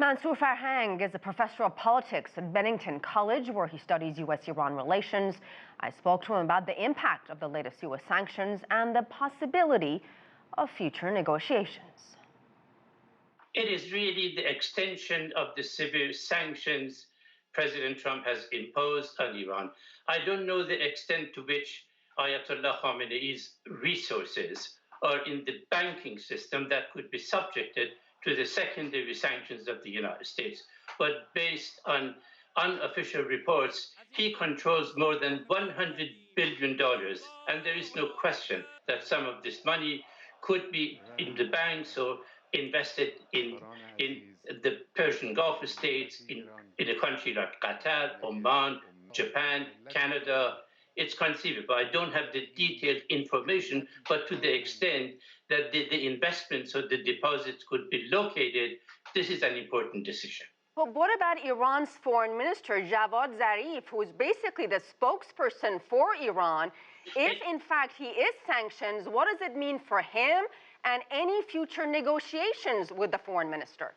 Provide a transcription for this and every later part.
Mansour Farhang is a professor of politics at Bennington College, where he studies U.S. Iran relations. I spoke to him about the impact of the latest U.S. sanctions and the possibility of future negotiations. It is really the extension of the severe sanctions President Trump has imposed on Iran. I don't know the extent to which Ayatollah Khamenei's resources are in the banking system that could be subjected to the secondary sanctions of the United States. But based on unofficial reports, he controls more than $100 billion. And there is no question that some of this money could be in the banks or invested in the Persian Gulf states, in a country like Qatar, Oman, Japan, Canada. It's conceivable. I don't have the detailed information, but to the extent that the investments or the deposits could be located, this is an important decision. But what about Iran's foreign minister, Javad Zarif, who is basically the spokesperson for Iran? If, in fact, he is sanctioned, what does it mean for him and any future negotiations with the foreign minister?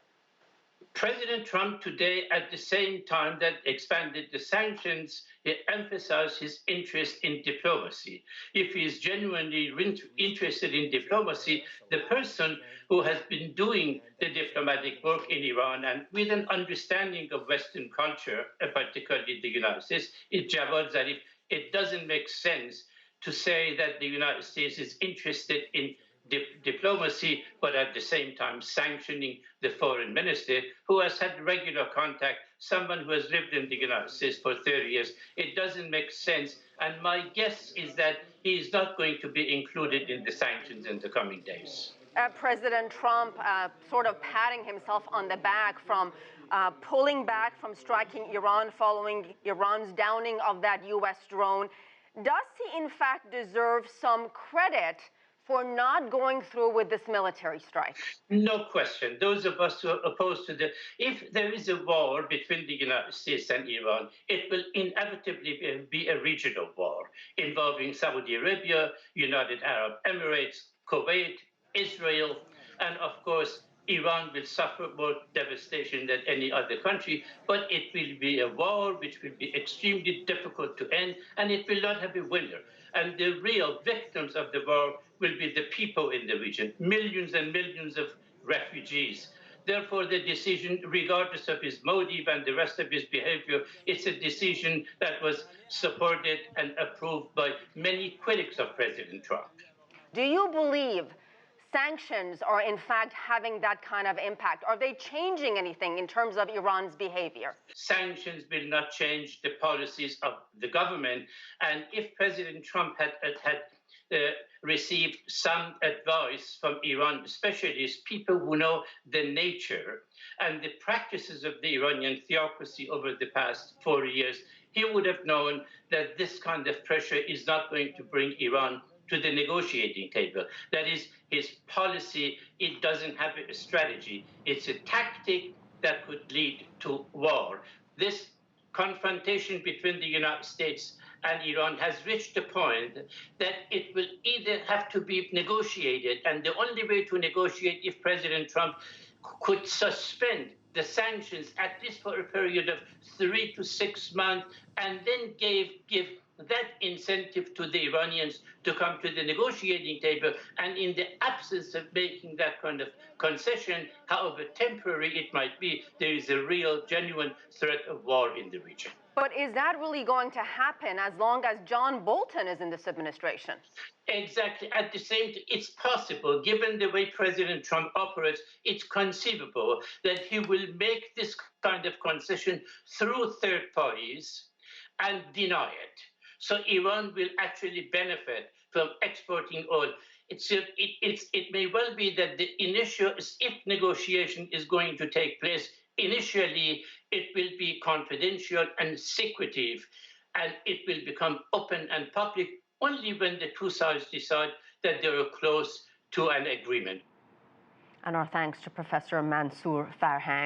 President Trump today, at the same time that expanded the sanctions, he emphasized his interest in diplomacy. If he is genuinely interested in diplomacy, the person who has been doing the diplomatic work in Iran and with an understanding of Western culture, particularly the United States, is Javad Zarif. It doesn't make sense to say that the United States is interested in diplomacy, but at the same time sanctioning the foreign minister who has had regular contact, someone who has lived in the United States for 30 years. It doesn't make sense. And my guess is that he is not going to be included in the sanctions in the coming days. President Trump sort of patting himself on the back from pulling back from striking Iran following Iran's downing of that U.S. drone. Does he in fact deserve some credit for not going through with this military strike? No question. Those of us who are opposed to if there is a war between the United States and Iran, it will inevitably be a regional war involving Saudi Arabia, United Arab Emirates, Kuwait, Israel, and of course, Iran will suffer more devastation than any other country, but it will be a war which will be extremely difficult to end, and it will not have a winner. And the real victims of the war will be the people in the region, millions and millions of refugees. Therefore, the decision, regardless of his motive and the rest of his behavior, it's a decision that was supported and approved by many critics of President Trump. Do you believe sanctions are in fact having that kind of impact? Are they changing anything in terms of Iran's behavior? Sanctions will not change the policies of the government. And if President Trump had received some advice from Iran specialists, people who know the nature and the practices of the Iranian theocracy over the past 4 years, he would have known that this kind of pressure is not going to bring Iran to the negotiating table. That is his policy. It doesn't have a strategy. It's a tactic that could lead to war. This confrontation between the United States and Iran has reached a point that it will either have to be negotiated, and the only way to negotiate if President Trump could suspend the sanctions, at least for a period of 3 to 6 months, and then give that incentive to the Iranians to come to the negotiating table. And in the absence of making that kind of concession, however temporary it might be, there is a real, genuine threat of war in the region. But is that really going to happen as long as John Bolton is in this administration? Exactly. At the same time, it's possible, given the way President Trump operates, it's conceivable that he will make this kind of concession through third parties and deny it. So Iran will actually benefit from exporting oil. It may well be that the initial, if negotiation is going to take place, initially it will be confidential and secretive, and it will become open and public only when the two sides decide that they are close to an agreement. And our thanks to Professor Mansour Farhang.